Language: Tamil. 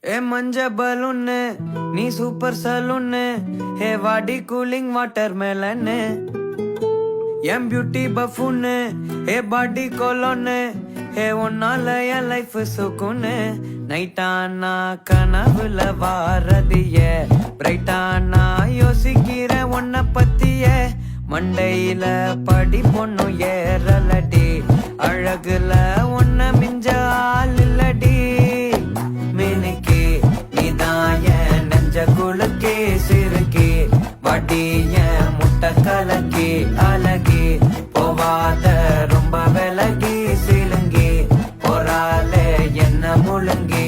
ஏ மஞ்ச பலூன்னு நீ சூப்பர் சலூன்னு ஹே வாடி கூலிங் வாட்டர் மேலன்னு என் பியூட்டி பஃபூன்னு ஹே பாடி கோலோன்னு ஹே உன்னால என் லைஃப் சுக்குன்னு நைட்டானா கனவுல வாரதிய பிரைட்டானா யோசிக்கிற உன்னை பத்திய மண்டையில படி பொண்ணும் ஏறலடி அழகுல உன்ன மிஞ்ச ஆள் இல்லடி மினிக்கு நீதான் என் நெஞ்ச குலுக்கி சிறுக்கி வடிய முட்டை கலக்கி அழகி போவாத ரொம்ப விலகி சிலுங்கி போறாலே என்ன முழுங்கி